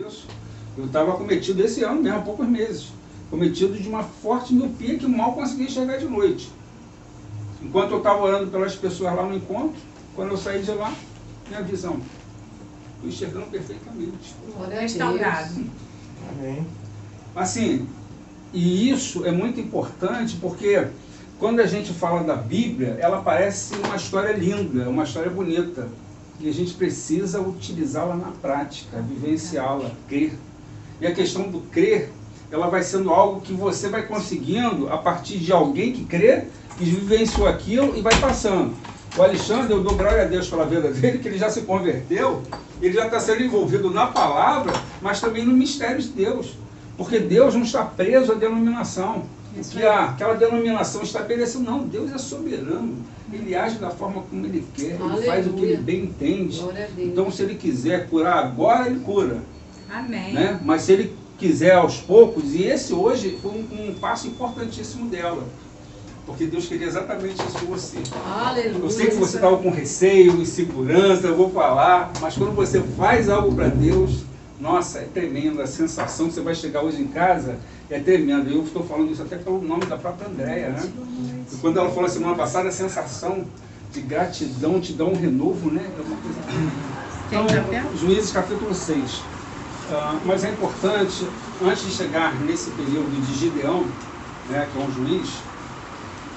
isso. Eu estava cometido esse ano mesmo, há poucos meses. Cometido de uma forte miopia que mal conseguia enxergar de noite. Enquanto eu estava orando pelas pessoas lá no encontro, quando eu saí de lá, minha visão. Estou enxergando perfeitamente. Restaurado. Amém. Assim, e isso é muito importante porque quando a gente fala da Bíblia, ela parece uma história linda, uma história bonita. E a gente precisa utilizá-la na prática, vivenciá-la, crer. E a questão do crer, ela vai sendo algo que você vai conseguindo a partir de alguém que crê, que vivenciou aquilo e vai passando. O Alexandre, eu dou glória a Deus pela vida dele, que ele já se converteu, ele já está sendo envolvido na palavra, mas também no mistério de Deus. Porque Deus não está preso à denominação. Que aquela denominação estabeleceu, não, Deus é soberano. Ele age da forma como Ele quer, Ele faz o que Ele bem entende. Então, se Ele quiser curar agora, Ele cura. Amém. Né? Mas se Ele quiser aos poucos, e esse hoje foi um passo importantíssimo dela. Porque Deus queria exatamente isso de você. Aleluia. Eu sei que você estava com receio, insegurança, eu vou falar, mas quando você faz algo para Deus, nossa, é tremendo a sensação que você vai chegar hoje em casa, é tremendo. Eu estou falando isso até pelo nome da própria Andréia, né? E quando ela falou semana passada, a sensação de gratidão te dá um renovo, né? É uma coisa... Então, Juízes capítulo 6. Mas é importante, antes de chegar nesse período de Gideão, né, que é um juiz,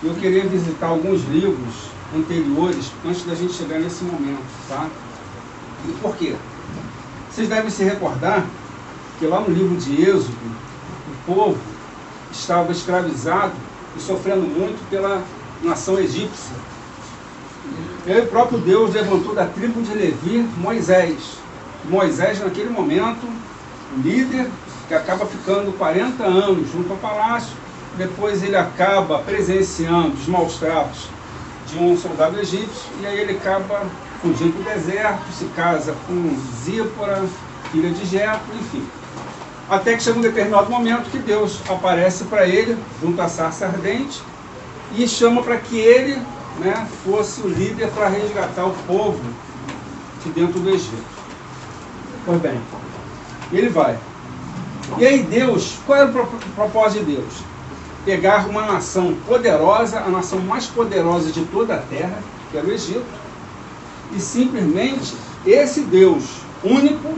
eu queria visitar alguns livros anteriores antes da gente chegar nesse momento, tá? E por quê? Vocês devem se recordar que lá no livro de Êxodo, o povo estava escravizado e sofrendo muito pela nação egípcia. E aí o próprio Deus levantou da tribo de Levi Moisés. Moisés, naquele momento, o líder, que acaba ficando 40 anos junto ao palácio, depois ele acaba presenciando os maus tratos de um soldado egípcio, e aí ele acaba fugindo para o deserto, se casa com Zípora, filha de Jetro, enfim. Até que chega um determinado momento que Deus aparece para ele, junto à sarça ardente, e chama para que ele, né, fosse o líder para resgatar o povo de dentro do Egito. Pois bem, ele vai. E aí Deus, qual era o propósito de Deus? Pegar uma nação poderosa, a nação mais poderosa de toda a terra, que era o Egito, e simplesmente esse Deus único,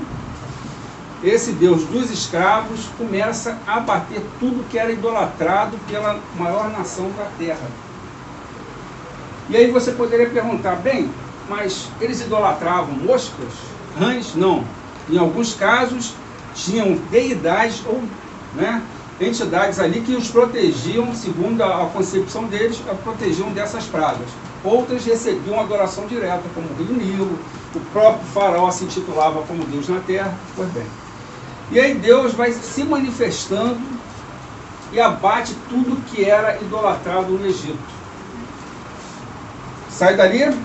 esse Deus dos escravos, começa a abater tudo que era idolatrado pela maior nação da terra. E aí você poderia perguntar, bem, mas eles idolatravam moscas, rãs? Não. Em alguns casos tinham deidades ou, né, entidades ali que os protegiam, segundo a concepção deles, protegiam dessas pragas. Outras recebiam adoração direta, como o rio Nilo, o próprio faraó se intitulava como Deus na terra, pois bem. E aí Deus vai se manifestando e abate tudo que era idolatrado no Egito. Sai dali,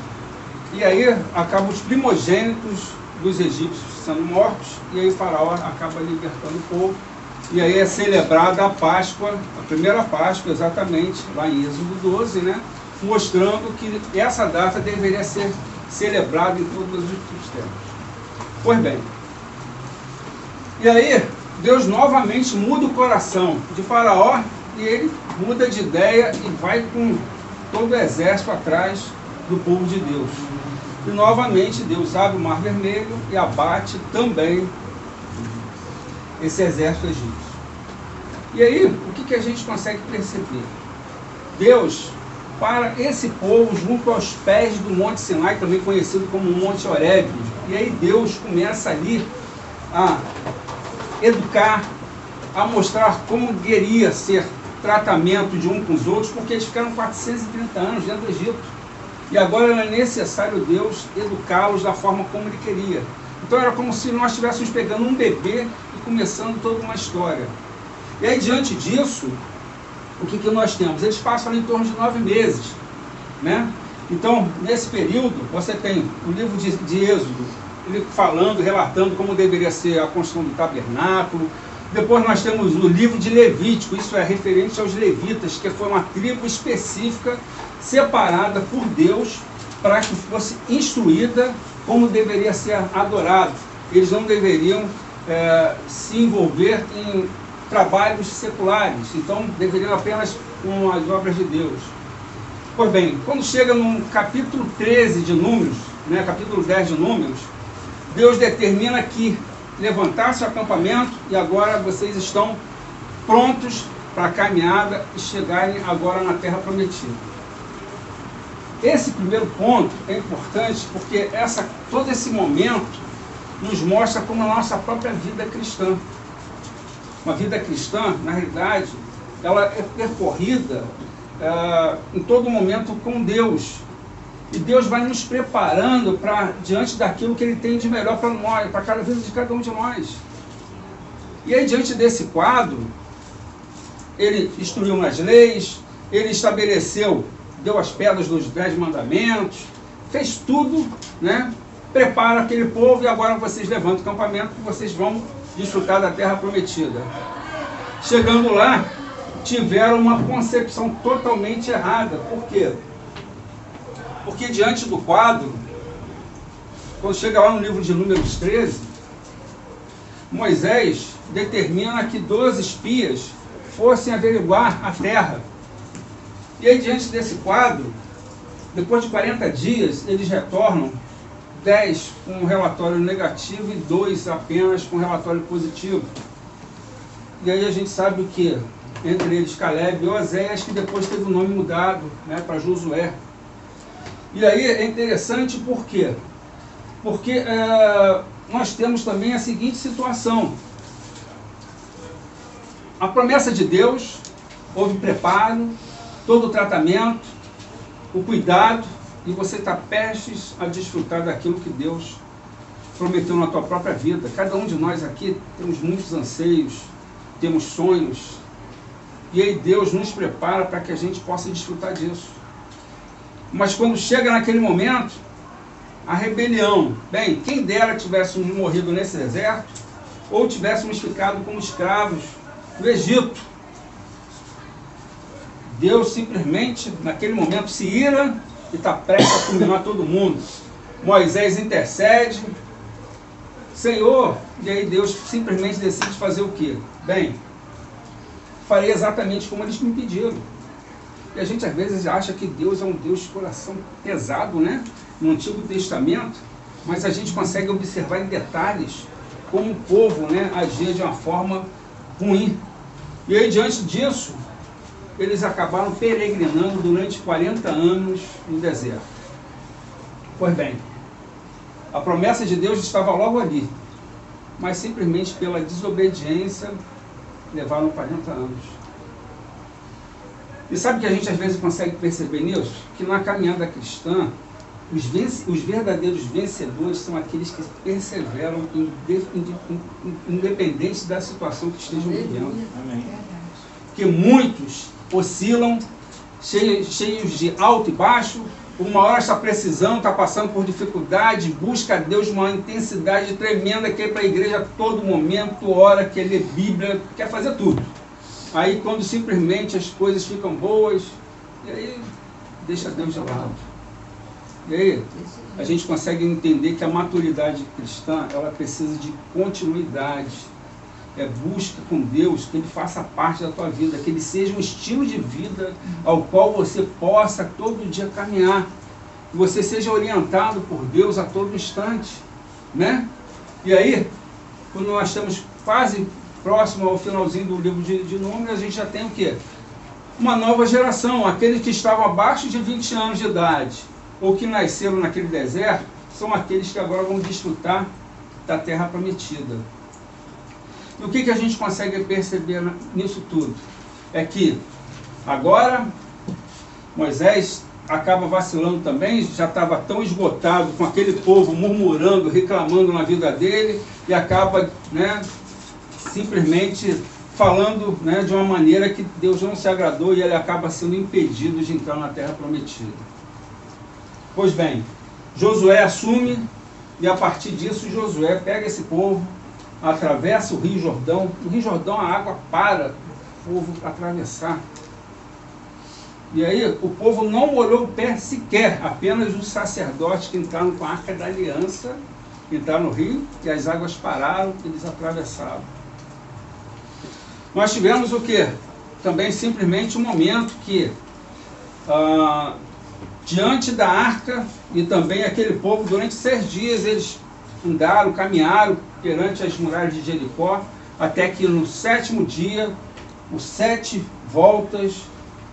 e aí acabam os primogênitos dos egípcios sendo mortos, e aí o faraó acaba libertando o povo. E aí é celebrada a Páscoa, a primeira Páscoa, exatamente, lá em Êxodo 12, né? Mostrando que essa data deveria ser celebrada em todos os tempos. Pois bem, e aí Deus novamente muda o coração de Faraó, e ele muda de ideia e vai com todo o exército atrás do povo de Deus. E novamente Deus abre o Mar Vermelho e abate também esse exército egípcio. E aí, o que a gente consegue perceber? Deus, para esse povo, junto aos pés do Monte Sinai, também conhecido como Monte Horebe, e aí Deus começa ali a educar, a mostrar como deveria ser tratamento de um com os outros, porque eles ficaram 430 anos dentro do Egito. E agora era necessário Deus educá-los da forma como Ele queria. Então era como se nós estivéssemos pegando um bebê e começando toda uma história. E aí, diante disso, o que nós temos? Eles passam em torno de 9 meses. Né? Então, nesse período, você tem o livro de Êxodo, ele falando, relatando como deveria ser a construção do tabernáculo. Depois nós temos o livro de Levítico, isso é referente aos levitas, que foi uma tribo específica, separada por Deus, para que fosse instruída como deveria ser adorado. Eles não deveriam se envolver em trabalhos seculares, então deveriam apenas com as obras de Deus. Pois bem, quando chega no capítulo 13 de Números, né, capítulo 10 de Números, Deus determina que levantasse o acampamento e agora vocês estão prontos para a caminhada e chegarem agora na Terra Prometida. Esse primeiro ponto é importante porque todo esse momento nos mostra como a nossa própria vida cristã. Uma vida cristã, na realidade, ela é percorrida em todo momento com Deus. E Deus vai nos preparando para diante daquilo que Ele tem de melhor para nós, para cada vida de cada um de nós. E aí, diante desse quadro, Ele instruiu nas leis, Ele estabeleceu, deu as pedras dos 10 mandamentos, fez tudo, né? Prepara aquele povo e agora vocês levantam o acampamento e vocês vão desfrutar da Terra Prometida. Chegando lá, tiveram uma concepção totalmente errada. Por quê? Porque diante do quadro, quando chega lá no livro de Números 13, Moisés determina que 12 espias fossem averiguar a terra. E aí, diante desse quadro, depois de 40 dias, eles retornam 10 com um relatório negativo e 2 apenas com um relatório positivo. E aí a gente sabe o que? Entre eles Caleb e Oséias, que depois teve o nome mudado, né, para Josué. E aí é interessante por quê? Porque nós temos também a seguinte situação. A promessa de Deus, houve preparo, todo o tratamento, o cuidado, e você está prestes a desfrutar daquilo que Deus prometeu na tua própria vida. Cada um de nós aqui temos muitos anseios, temos sonhos, e aí Deus nos prepara para que a gente possa desfrutar disso. Mas quando chega naquele momento, a rebelião, bem, quem dera tivéssemos morrido nesse deserto, ou tivéssemos ficado como escravos no Egito. Deus simplesmente, naquele momento, se ira e está prestes a fulminar todo mundo. Moisés intercede, Senhor, e aí Deus simplesmente decide fazer o quê? Bem, farei exatamente como eles me pediram. E a gente às vezes acha que Deus é um Deus de coração pesado, né? No Antigo Testamento, mas a gente consegue observar em detalhes como o povo, né, agia de uma forma ruim. E aí, diante disso, eles acabaram peregrinando durante 40 anos no deserto. Pois bem, a promessa de Deus estava logo ali, mas simplesmente pela desobediência levaram 40 anos. E sabe que a gente às vezes consegue perceber nisso? Que na caminhada cristã, os verdadeiros vencedores são aqueles que perseveram independente da situação que estejam vivendo. Amém. Porque muitos oscilam, cheios de alto e baixo, uma hora está precisando, está passando por dificuldade, busca a Deus uma intensidade tremenda, quer ir para a igreja a todo momento, ora, quer ler Bíblia, quer fazer tudo. Aí quando simplesmente as coisas ficam boas, e aí deixa Deus de lado. E aí a gente consegue entender que a maturidade cristã, ela precisa de continuidade. É busca com Deus, que Ele faça parte da tua vida, que Ele seja um estilo de vida ao qual você possa todo dia caminhar. Que você seja orientado por Deus a todo instante, né? E aí, quando nós estamos quase próximo ao finalzinho do livro de Números, a gente já tem o quê? Uma nova geração, aqueles que estavam abaixo de 20 anos de idade, ou que nasceram naquele deserto, são aqueles que agora vão desfrutar da terra prometida. E o que a gente consegue perceber nisso tudo? É que agora Moisés acaba vacilando também, já estava tão esgotado com aquele povo murmurando, reclamando na vida dele, e acaba, né, simplesmente falando, né, de uma maneira que Deus não se agradou, e ele acaba sendo impedido de entrar na terra prometida. Pois bem, Josué assume, e a partir disso Josué pega esse povo, atravessa o Rio Jordão. No Rio Jordão a água para o povo atravessar. E aí o povo não molhou o pé sequer, apenas os sacerdotes que entraram com a Arca da Aliança entraram no rio e as águas pararam, eles atravessaram. Nós tivemos o quê? Também simplesmente um momento que, diante da arca, e também aquele povo, durante 6 dias, eles andaram, caminharam perante as muralhas de Jericó, até que no 7º dia, os 7 voltas,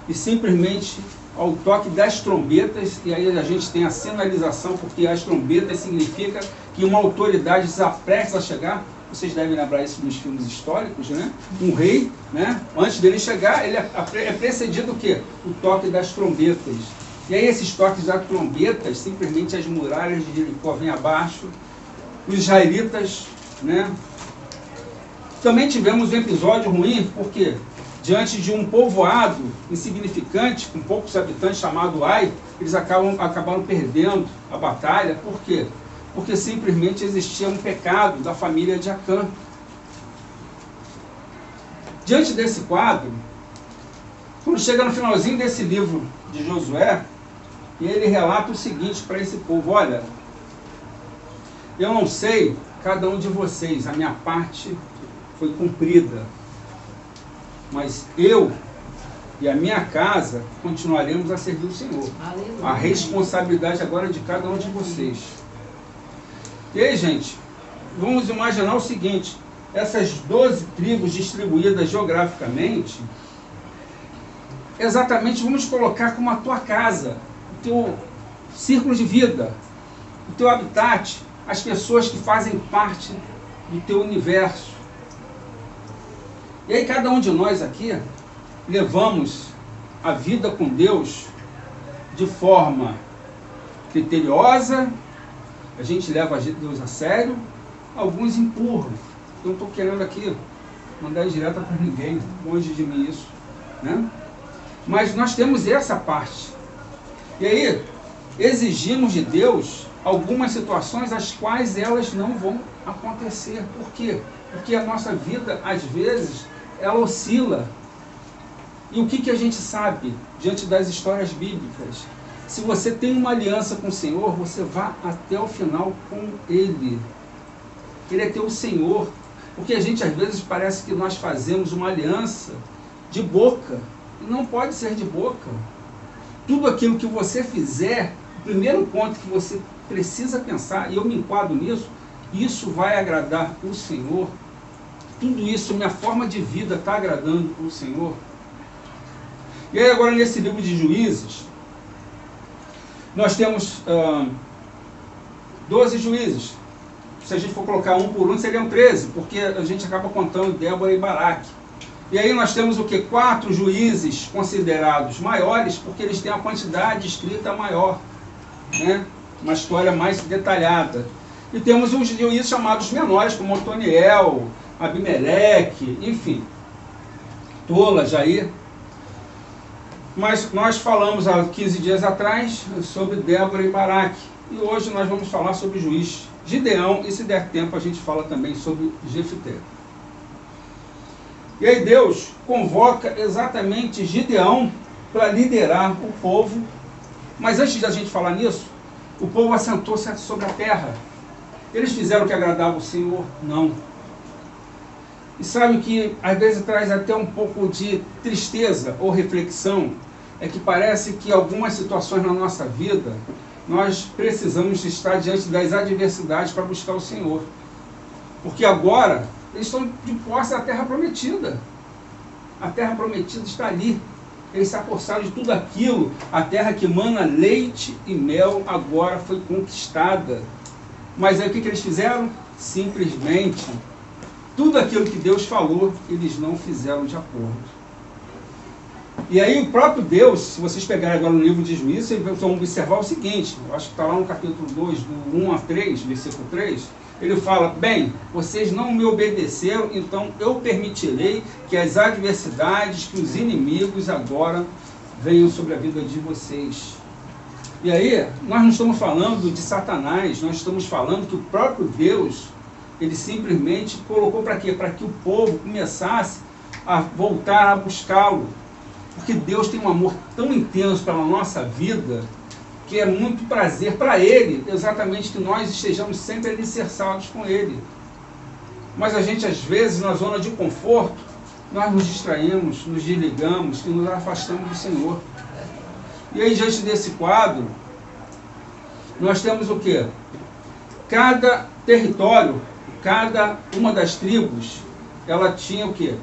e simplesmente ao toque das trombetas, e aí a gente tem a sinalização, porque as trombetas significa que uma autoridade está prestes a chegar. Vocês devem lembrar isso nos filmes históricos, né? Um rei, né? Antes dele chegar, ele é precedido o quê? O toque das trombetas. E aí esses toques das trombetas, simplesmente as muralhas de Jericó vêm abaixo, os israelitas, né? Também tivemos um episódio ruim, porque diante de um povoado insignificante, com poucos habitantes, chamado Ai, eles acabaram perdendo a batalha. Por quê? Porque simplesmente existia um pecado da família de Acã. Diante desse quadro, quando chega no finalzinho desse livro de Josué, ele relata o seguinte para esse povo: olha, eu não sei cada um de vocês, a minha parte foi cumprida, mas eu e a minha casa continuaremos a servir o Senhor. Aleluia. A responsabilidade agora é de cada um de vocês. E aí, gente, vamos imaginar o seguinte: essas 12 tribos distribuídas geograficamente, exatamente vamos colocar como a tua casa, o teu círculo de vida, o teu habitat, as pessoas que fazem parte do teu universo. E aí cada um de nós aqui levamos a vida com Deus de forma criteriosa, a gente leva Deus a sério, alguns empurram. Eu não estou querendo aqui mandar direta para ninguém, longe de mim isso, né? Mas nós temos essa parte. E aí exigimos de Deus algumas situações as quais elas não vão acontecer. Por quê? Porque a nossa vida, às vezes, ela oscila. E o que a gente sabe diante das histórias bíblicas? Se você tem uma aliança com o Senhor, você vá até o final com Ele. Ele é teu Senhor. Porque a gente, às vezes, parece que nós fazemos uma aliança de boca. E não pode ser de boca. Tudo aquilo que você fizer, o primeiro ponto que você precisa pensar, e eu me enquadro nisso, isso vai agradar o Senhor? Tudo isso, minha forma de vida está agradando o Senhor? E aí agora nesse livro de Juízes, nós temos 12 juízes. Se a gente for colocar um por um, seriam 13, porque a gente acaba contando Débora e Baraque. E aí nós temos o que? 4 juízes considerados maiores, porque eles têm a quantidade escrita maior, né? Uma história mais detalhada. E temos os juízes chamados menores, como Otoniel, Abimeleque, enfim, Tola, Jair. Mas nós falamos há 15 dias atrás sobre Débora e Baraque. E hoje nós vamos falar sobre o juiz Gideão, e se der tempo a gente fala também sobre Jefté. E aí Deus convoca exatamente Gideão para liderar o povo. Mas antes da gente falar nisso, o povo assentou-se sobre a terra. Eles fizeram o que agradava o Senhor? Não. E sabe que às vezes traz até um pouco de tristeza ou reflexão, é que parece que algumas situações na nossa vida, nós precisamos estar diante das adversidades para buscar o Senhor. Porque agora, eles estão de posse da terra prometida. A terra prometida está ali. Eles se apossaram de tudo aquilo. A terra que mana leite e mel agora foi conquistada. Mas aí o que eles fizeram? Simplesmente, tudo aquilo que Deus falou, eles não fizeram de acordo. E aí o próprio Deus, se vocês pegarem agora no livro de Juízes, vocês vão observar o seguinte, eu acho que está lá no capítulo 2, do 1 a 3, versículo 3, ele fala: bem, vocês não me obedeceram, então eu permitirei que as adversidades, que os inimigos agora venham sobre a vida de vocês. E aí, nós não estamos falando de Satanás, nós estamos falando que o próprio Deus, ele simplesmente colocou para quê? Para que o povo começasse a voltar a buscá-lo. Porque Deus tem um amor tão intenso pela nossa vida, porque é muito prazer para ele, exatamente, que nós estejamos sempre alicerçados com ele. Mas a gente, às vezes, na zona de conforto, nós nos distraímos, nos desligamos e nos afastamos do Senhor. E aí, diante desse quadro, nós temos o quê? Cada território, cada uma das tribos, ela tinha o quê?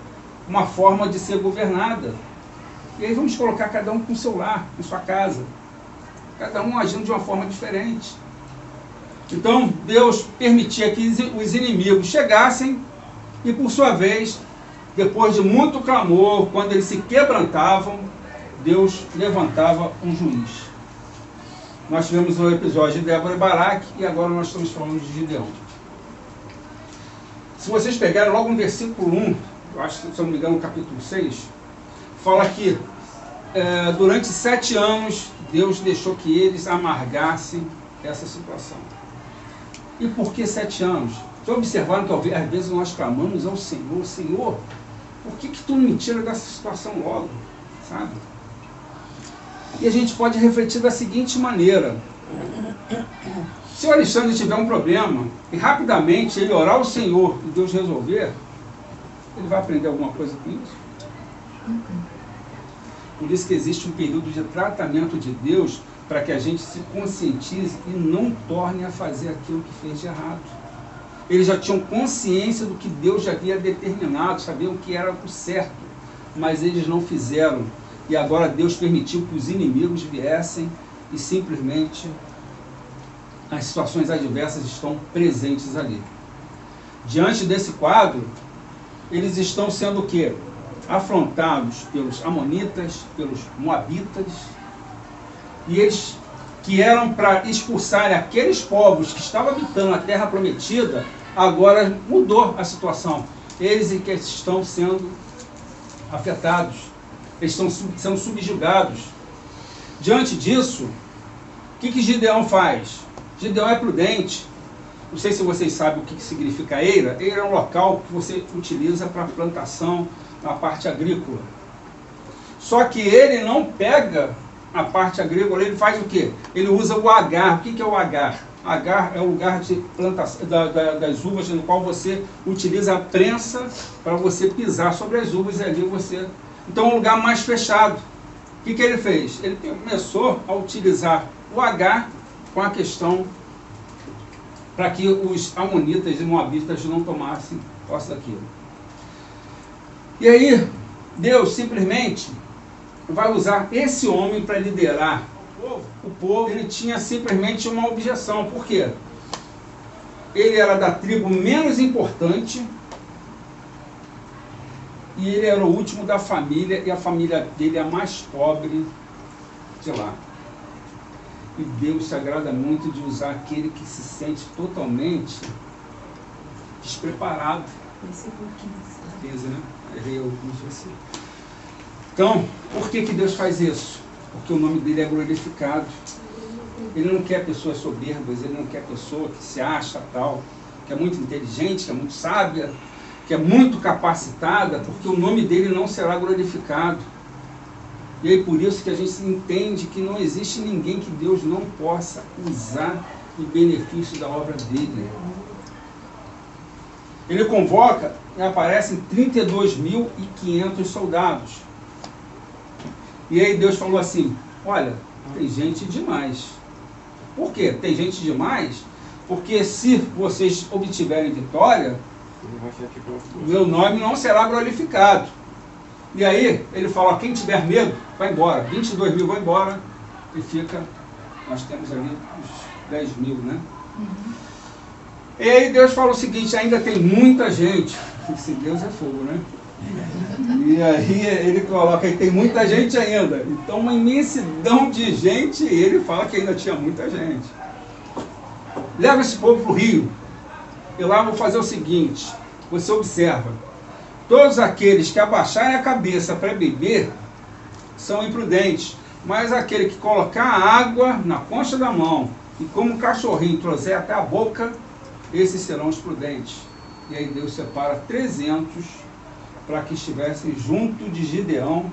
Uma forma de ser governada. E aí vamos colocar cada um com o seu lar, com sua casa. Cada um agindo de uma forma diferente. Então, Deus permitia que os inimigos chegassem e, por sua vez, depois de muito clamor, quando eles se quebrantavam, Deus levantava um juiz. Nós tivemos um episódio de Débora e Baraque e agora nós estamos falando de Gideão. Se vocês pegarem logo no versículo 1, eu acho que, se eu não me engano, no capítulo 6, fala que durante 7 anos Deus deixou que eles amargassem essa situação. E por que 7 anos? Já observaram que às vezes nós clamamos ao Senhor, Senhor, por que tu não me tira dessa situação logo? Sabe? E a gente pode refletir da seguinte maneira: se o Alexandre tiver um problema e rapidamente ele orar ao Senhor e Deus resolver, ele vai aprender alguma coisa com isso? Por isso que existe um período de tratamento de Deus para que a gente se conscientize e não torne a fazer aquilo que fez de errado. Eles já tinham consciência do que Deus já havia determinado, sabiam que era o certo, mas eles não fizeram. E agora Deus permitiu que os inimigos viessem e simplesmente as situações adversas estão presentes ali. Diante desse quadro, eles estão sendo o quê? Afrontados pelos amonitas, pelos moabitas, e eles que eram para expulsar aqueles povos que estavam habitando a terra prometida, agora mudou a situação. Eles que estão sendo afetados, eles estão sendo subjugados. Diante disso, o que Gideão faz? Gideão é prudente. Não sei se vocês sabem o que significa eira. Eira é um local que você utiliza para plantação, na parte agrícola. Só que ele não pega a parte agrícola, ele faz o quê? Ele usa o agar. O que é o agar? Agar é o lugar de plantação das uvas, no qual você utiliza a prensa para você pisar sobre as uvas e ali você... Então é um lugar mais fechado. O que ele fez? Ele começou a utilizar o agar com a questão para que os amonitas e moabitas não tomassem posse daquilo. E aí, Deus simplesmente vai usar esse homem para liderar o povo. Ele tinha simplesmente uma objeção. Por quê? Ele era da tribo menos importante e ele era o último da família, e a família dele é a mais pobre de lá. E Deus se agrada muito de usar aquele que se sente totalmente despreparado. Né? Então, por que Deus faz isso? Porque o nome dele é glorificado. Ele não quer pessoas soberbas, ele não quer pessoa que se acha tal, que é muito inteligente, que é muito sábia, que é muito capacitada, porque o nome dele não será glorificado. E aí por isso que a gente entende que não existe ninguém que Deus não possa usar em benefício da obra dele. Ele convoca e aparecem 32.500 soldados. E aí Deus falou assim, olha, tem gente demais. Por quê? Tem gente demais? Porque se vocês obtiverem vitória, meu nome não será glorificado. E aí ele fala, quem tiver medo, vai embora. 22 mil vai embora e fica, nós temos ali os 10 mil, né? E aí Deus fala o seguinte, ainda tem muita gente. Esse Deus é fogo, né? E aí ele coloca, aí tem muita gente ainda. Então uma imensidão de gente, e ele fala que ainda tinha muita gente. Leva esse povo para o rio. E lá vou fazer o seguinte, você observa, todos aqueles que abaixarem a cabeça para beber são imprudentes, mas aquele que colocar a água na concha da mão e como um cachorrinho trouxer até a boca, esses serão os prudentes. E aí Deus separa 300 para que estivessem junto de Gideão,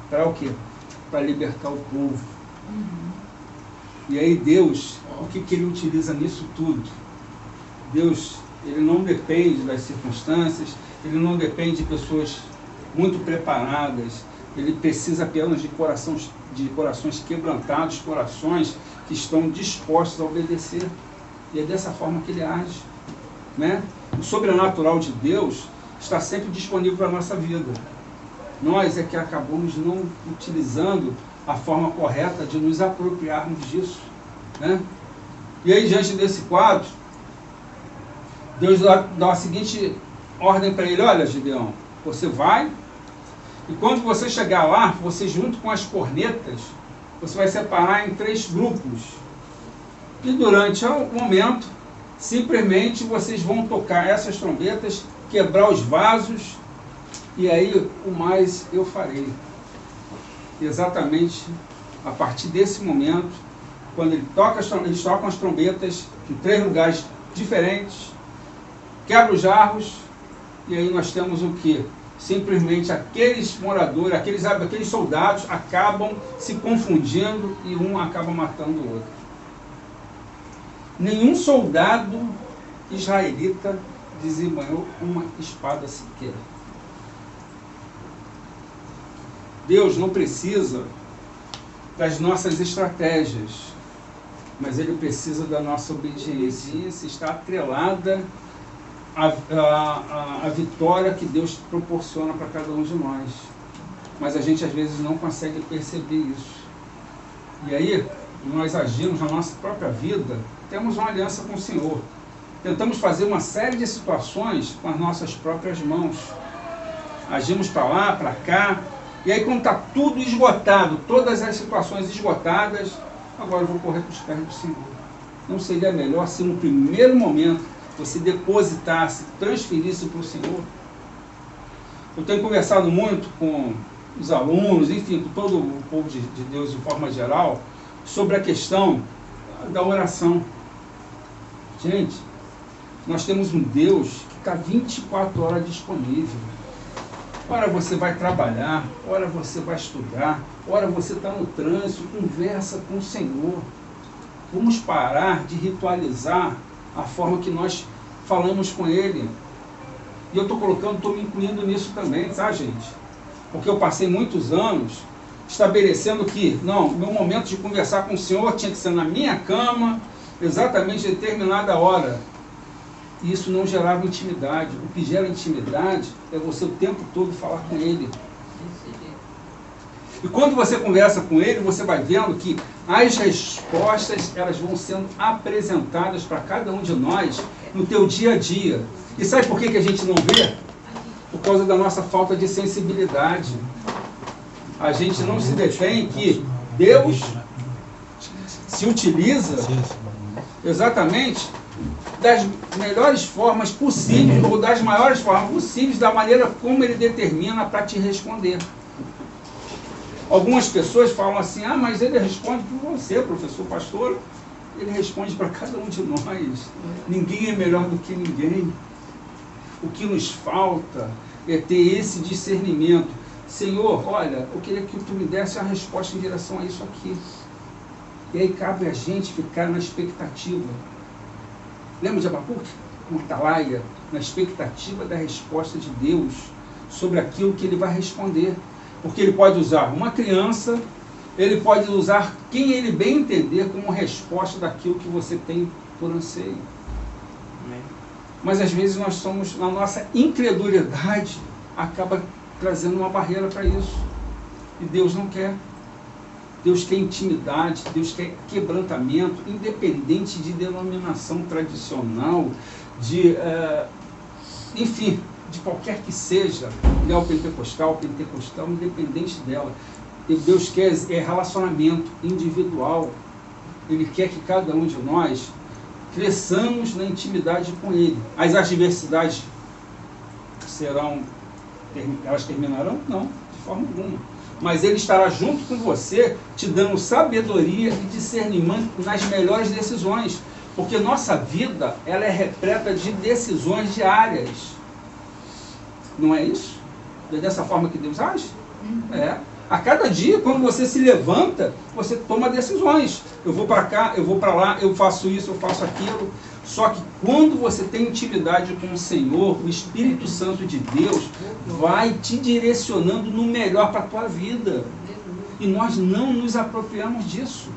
para o quê? Para libertar o povo. E aí Deus, o que Ele utiliza nisso tudo? Deus, Ele não depende das circunstâncias, Ele não depende de pessoas muito preparadas, Ele precisa apenas de corações quebrantados, corações que estão dispostos a obedecer. E é dessa forma que Ele age, né? O sobrenatural de Deus está sempre disponível para a nossa vida. Nós é que acabamos não utilizando a forma correta de nos apropriarmos disso, né? E aí, diante desse quadro, Deus dá a seguinte ordem para ele: olha, Gideão, você vai, e quando você chegar lá, você junto com as cornetas, você vai separar em 3 grupos. E durante o momento, simplesmente vocês vão tocar essas trombetas, quebrar os vasos, e aí o mais eu farei. Exatamente a partir desse momento, quando eles tocam as trombetas em 3 lugares diferentes, quebra os jarros, e aí nós temos o que? Simplesmente aqueles moradores, aqueles soldados acabam se confundindo e um acaba matando o outro. Nenhum soldado israelita desembanhou uma espada sequer. Deus não precisa das nossas estratégias, mas Ele precisa da nossa obediência. E isso está atrelada à vitória que Deus proporciona para cada um de nós. Mas a gente às vezes não consegue perceber isso. E aí, nós agimos na nossa própria vida, temos uma aliança com o Senhor. Tentamos fazer uma série de situações com as nossas próprias mãos. Agimos para lá, para cá. E aí, quando está tudo esgotado, todas as situações esgotadas, agora eu vou correr para os pés do Senhor. Não seria melhor se no primeiro momento você depositasse, transferisse para o Senhor? Eu tenho conversado muito com os alunos, enfim, com todo o povo de Deus de forma geral, sobre a questão da oração. Gente, nós temos um Deus que está 24 horas disponível. Ora você vai trabalhar, ora você vai estudar, ora você está no trânsito, conversa com o Senhor. Vamos parar de ritualizar a forma que nós falamos com Ele. E eu estou me incluindo nisso também, tá, gente? Porque eu passei muitos anos estabelecendo que, não, meu momento de conversar com o Senhor tinha que ser na minha cama, exatamente determinada hora. E isso não gerava intimidade. O que gera intimidade é você o tempo todo falar com Ele. E quando você conversa com Ele, você vai vendo que as respostas, elas vão sendo apresentadas para cada um de nós no teu dia a dia. E sabe por que a gente não vê? Por causa da nossa falta de sensibilidade. A gente não se detém que Deus se utiliza exatamente das melhores formas possíveis, ou das maiores formas possíveis, da maneira como Ele determina para te responder. Algumas pessoas falam assim: ah, mas Ele responde por você, professor, pastor. Ele responde para cada um de nós. Ninguém é melhor do que ninguém. O que nos falta é ter esse discernimento. Senhor, olha, eu queria que tu me desse a resposta em direção a isso aqui. E aí cabe a gente ficar na expectativa. Lembra de Abacuque? Um atalaia, na expectativa da resposta de Deus sobre aquilo que Ele vai responder. Porque Ele pode usar uma criança, Ele pode usar quem Ele bem entender como resposta daquilo que você tem por anseio. Mas às vezes nós somos, na nossa incredulidade, acaba trazendo uma barreira para isso. E Deus não quer. Deus quer intimidade, Deus quer quebrantamento, independente de denominação tradicional, enfim, de qualquer que seja, neopentecostal, pentecostal, independente dela. Deus quer relacionamento individual. Ele quer que cada um de nós cresçamos na intimidade com Ele. As adversidades elas terminarão? Não, de forma alguma. Mas Ele estará junto com você, te dando sabedoria e discernimento nas melhores decisões. Porque nossa vida, ela é repleta de decisões diárias. Não é isso? É dessa forma que Deus age? É. A cada dia, quando você se levanta, você toma decisões. Eu vou para cá, eu vou para lá, eu faço isso, eu faço aquilo. Só que quando você tem intimidade com o Senhor, o Espírito Santo de Deus vai te direcionando no melhor para a tua vida. E nós não nos apropriamos disso,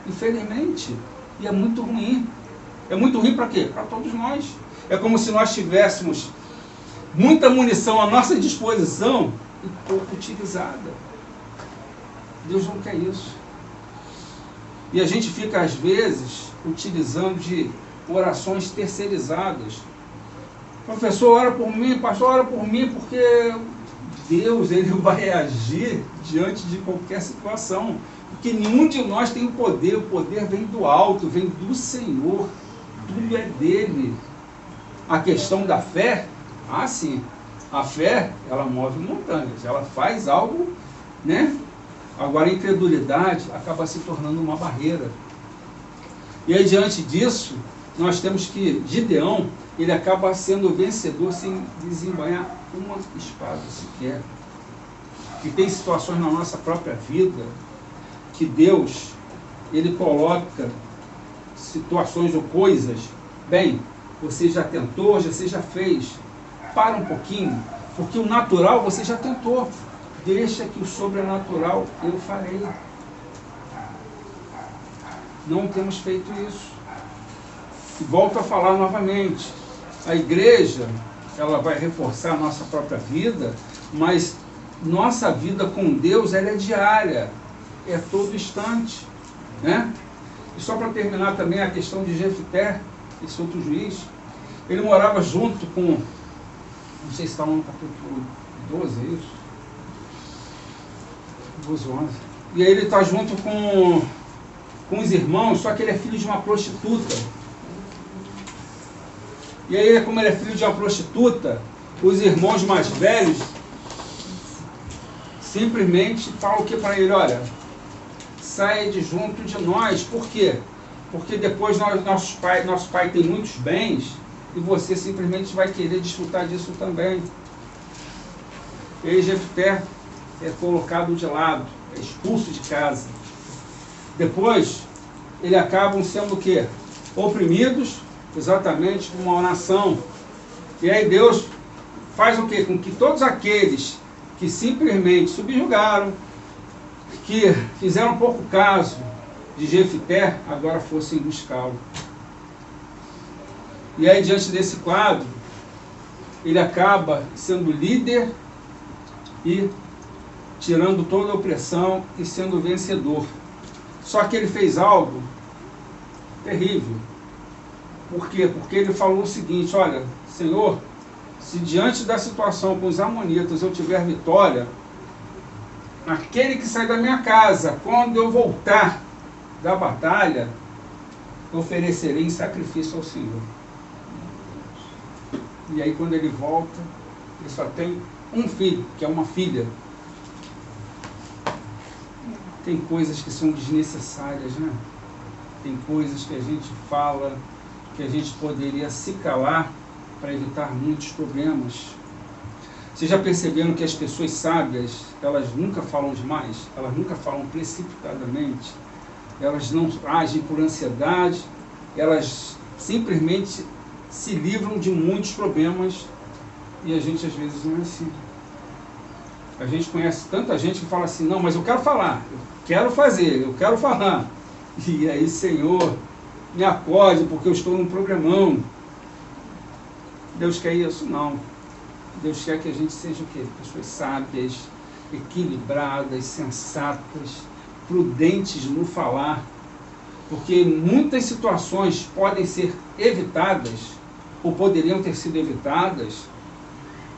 infelizmente. E é muito ruim. É muito ruim para quê? Para todos nós. É como se nós tivéssemos muita munição à nossa disposição e pouco utilizada. Deus não quer isso. E a gente fica, às vezes, utilizando de orações terceirizadas. Professor, ora por mim, pastor, ora por mim, porque Deus, ele vai agir diante de qualquer situação. Porque nenhum de nós tem o poder vem do alto, vem do Senhor. Tudo é dele. A questão da fé, sim. A fé, ela move montanhas, ela faz algo, né? Agora a incredulidade acaba se tornando uma barreira. E aí, diante disso, nós temos que Gideão, ele acaba sendo vencedor sem desembainhar uma espada sequer. E tem situações na nossa própria vida que Deus, ele coloca situações ou coisas, bem, você já tentou, você já fez, para um pouquinho, porque o natural você já tentou, deixa que o sobrenatural eu farei. Não temos feito isso. E volto a falar novamente, a igreja, ela vai reforçar a nossa própria vida, mas nossa vida com Deus, ela é diária, é todo instante, né? E só para terminar também a questão de Jefté, esse outro juiz, ele morava junto com, não sei se está no capítulo 12, é isso? 12, 11. E aí ele está junto com os irmãos, só que ele é filho de uma prostituta. E aí, como ele é filho de uma prostituta, os irmãos mais velhos simplesmente falam o que para ele? Olha, saia de junto de nós. Por quê? Porque depois nosso pai tem muitos bens e você simplesmente vai querer desfrutar disso também. E aí Jefté é colocado de lado, é expulso de casa. Depois, eles acabam sendo o quê? Oprimidos, exatamente como uma nação. E aí Deus faz o quê? Com que todos aqueles que simplesmente subjugaram, que fizeram pouco caso de Jefté, agora fossem buscá-lo. E aí, diante desse quadro, ele acaba sendo líder e tirando toda a opressão e sendo vencedor. Só que ele fez algo terrível. Por quê? Porque ele falou o seguinte: olha, Senhor, se diante da situação com os amonitas eu tiver vitória, aquele que sai da minha casa, quando eu voltar da batalha, eu oferecerei em sacrifício ao Senhor. E aí, quando ele volta, ele só tem um filho, que é uma filha. Tem coisas que são desnecessárias, né? Tem coisas que a gente fala, que a gente poderia se calar para evitar muitos problemas. Vocês já perceberam que as pessoas sábias, elas nunca falam demais? Elas nunca falam precipitadamente? Elas não agem por ansiedade? Elas simplesmente se livram de muitos problemas, e a gente às vezes não é assim. A gente conhece tanta gente que fala assim: não, mas eu quero falar, eu quero fazer, eu quero falar. E aí, Senhor, me acorde, porque eu estou num problemão. Deus quer isso? Não. Deus quer que a gente seja o quê? Pessoas sábias, equilibradas, sensatas, prudentes no falar. Porque muitas situações podem ser evitadas, ou poderiam ter sido evitadas,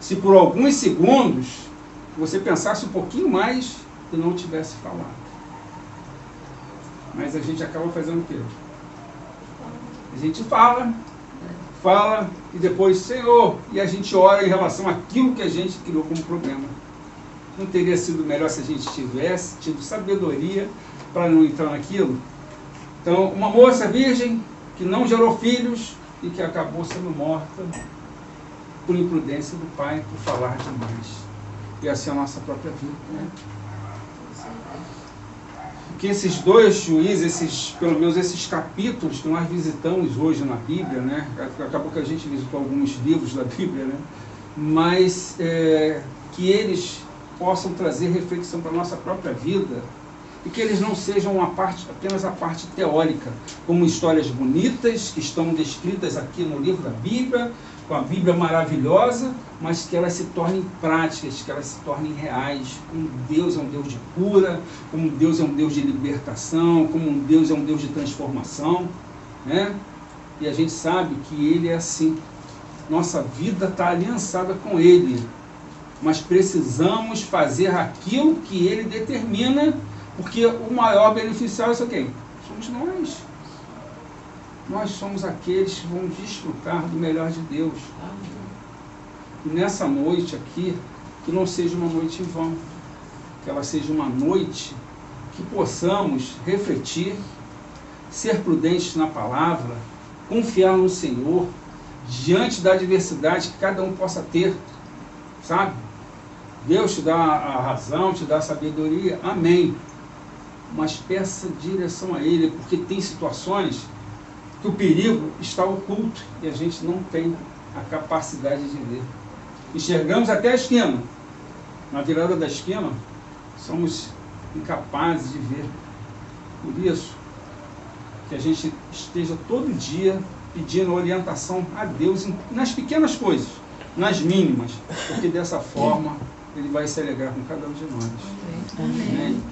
se por alguns segundos você pensasse um pouquinho mais e não tivesse falado. Mas a gente acaba fazendo o quê? A gente fala e depois, Senhor, e a gente ora em relação àquilo que a gente criou como problema. Não teria sido melhor se a gente tivesse tido sabedoria para não entrar naquilo? Então, uma moça virgem que não gerou filhos e que acabou sendo morta por imprudência do pai, por falar demais. E assim é a nossa própria vida, né? Porque esses dois juízes, pelo menos esses capítulos que nós visitamos hoje na Bíblia, né? Acabou que a gente visitou alguns livros da Bíblia, né? Mas que eles possam trazer reflexão para a nossa própria vida e que eles não sejam apenas a parte teórica, como histórias bonitas que estão descritas aqui no livro da Bíblia, com a Bíblia maravilhosa, mas que elas se tornem práticas, que elas se tornem reais. Como Deus é um Deus de cura, como Deus é um Deus de libertação, como Deus é um Deus de transformação, né? E a gente sabe que Ele é assim. Nossa vida está aliançada com Ele, mas precisamos fazer aquilo que Ele determina, porque o maior beneficiário é quem? Somos nós. Nós somos aqueles que vão desfrutar do melhor de Deus. E nessa noite aqui, que não seja uma noite em vão, que ela seja uma noite que possamos refletir, ser prudentes na palavra, confiar no Senhor, diante da adversidade que cada um possa ter, sabe? Deus te dá a razão, te dá a sabedoria, amém. Mas peça direção a Ele, porque tem situações que o perigo está oculto e a gente não tem a capacidade de ver. Enxergamos até a esquina. Na virada da esquina, somos incapazes de ver. Por isso, que a gente esteja todo dia pedindo orientação a Deus nas pequenas coisas, nas mínimas, porque dessa forma Ele vai se alegrar com cada um de nós. Amém. Amém.